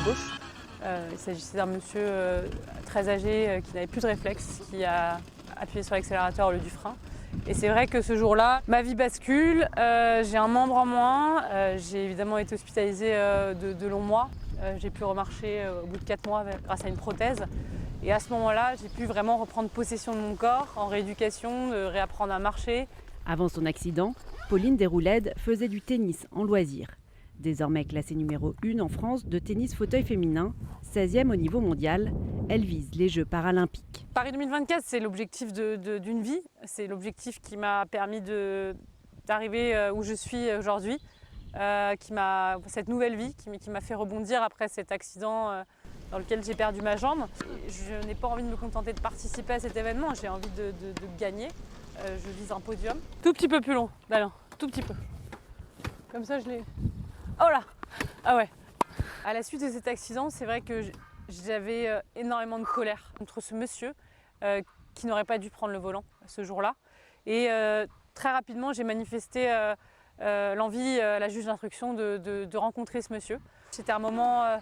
gauche. Il s'agissait d'un monsieur très âgé qui n'avait plus de réflexe, qui a appuyé sur l'accélérateur au lieu du frein. Et c'est vrai que ce jour-là, ma vie bascule, j'ai un membre en moins, j'ai évidemment été hospitalisée de longs mois. J'ai pu remarcher au bout de 4 mois grâce à une prothèse. Et à ce moment-là, j'ai pu vraiment reprendre possession de mon corps, en rééducation, de réapprendre à marcher. Avant son accident, Pauline Déroulède faisait du tennis en loisir. Désormais classée numéro 1 en France de tennis fauteuil féminin, 16e au niveau mondial, elle vise les Jeux paralympiques. Paris 2024, c'est l'objectif d'une vie. C'est l'objectif qui m'a permis d'arriver où je suis aujourd'hui, cette nouvelle vie qui m'a fait rebondir après cet accident dans lequel j'ai perdu ma jambe. Je n'ai pas envie de me contenter de participer à cet événement, j'ai envie de gagner. Je vise un podium. Tout petit peu plus long, d'Alain, tout petit peu. Comme ça, je l'ai... Oh là! Ah ouais! À la suite de cet accident, c'est vrai que j'avais énormément de colère contre ce monsieur qui n'aurait pas dû prendre le volant ce jour-là. Et très rapidement, j'ai manifesté l'envie à la juge d'instruction de rencontrer ce monsieur. C'était un moment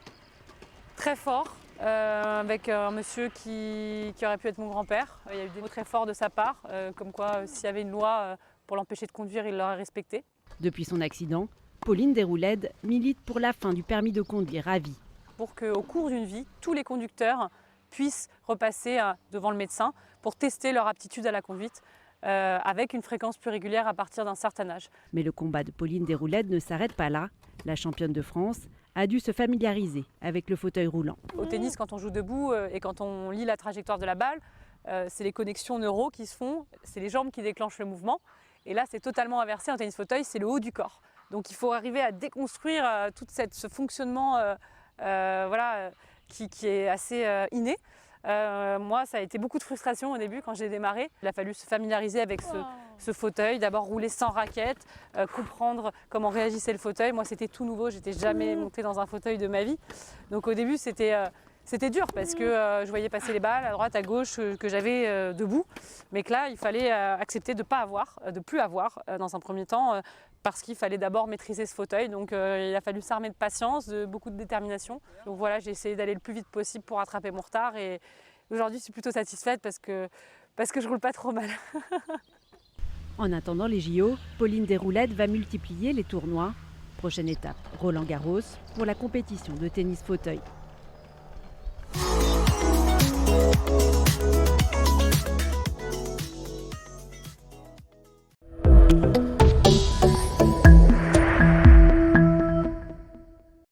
très fort avec un monsieur qui aurait pu être mon grand-père. Il y a eu des mots très forts de sa part, comme quoi s'il y avait une loi pour l'empêcher de conduire, il l'aurait respectée. Depuis son accident, Pauline Déroulède milite pour la fin du permis de conduire à vie. Pour qu'au cours d'une vie, tous les conducteurs puissent repasser devant le médecin pour tester leur aptitude à la conduite avec une fréquence plus régulière à partir d'un certain âge. Mais le combat de Pauline Déroulède ne s'arrête pas là. La championne de France a dû se familiariser avec le fauteuil roulant. Au tennis, quand on joue debout et quand on lit la trajectoire de la balle, c'est les connexions neuro qui se font, c'est les jambes qui déclenchent le mouvement. Et là, c'est totalement inversé. En tennis fauteuil, c'est le haut du corps. Donc il faut arriver à déconstruire tout ce fonctionnement qui est assez inné. Moi, ça a été beaucoup de frustration au début quand j'ai démarré. Il a fallu se familiariser avec ce fauteuil, d'abord rouler sans raquette, comprendre comment réagissait le fauteuil. Moi, c'était tout nouveau, j'étais jamais montée dans un fauteuil de ma vie. Donc au début, c'était dur parce que je voyais passer les balles à droite, à gauche que j'avais debout. Mais que là, il fallait accepter de plus avoir dans un premier temps parce qu'il fallait d'abord maîtriser ce fauteuil. Donc il a fallu s'armer de patience, de beaucoup de détermination. Donc voilà, j'ai essayé d'aller le plus vite possible pour rattraper mon retard. Et aujourd'hui, je suis plutôt satisfaite parce que je roule pas trop mal. En attendant les JO, Pauline Déroulède va multiplier les tournois. Prochaine étape, Roland-Garros pour la compétition de tennis fauteuil.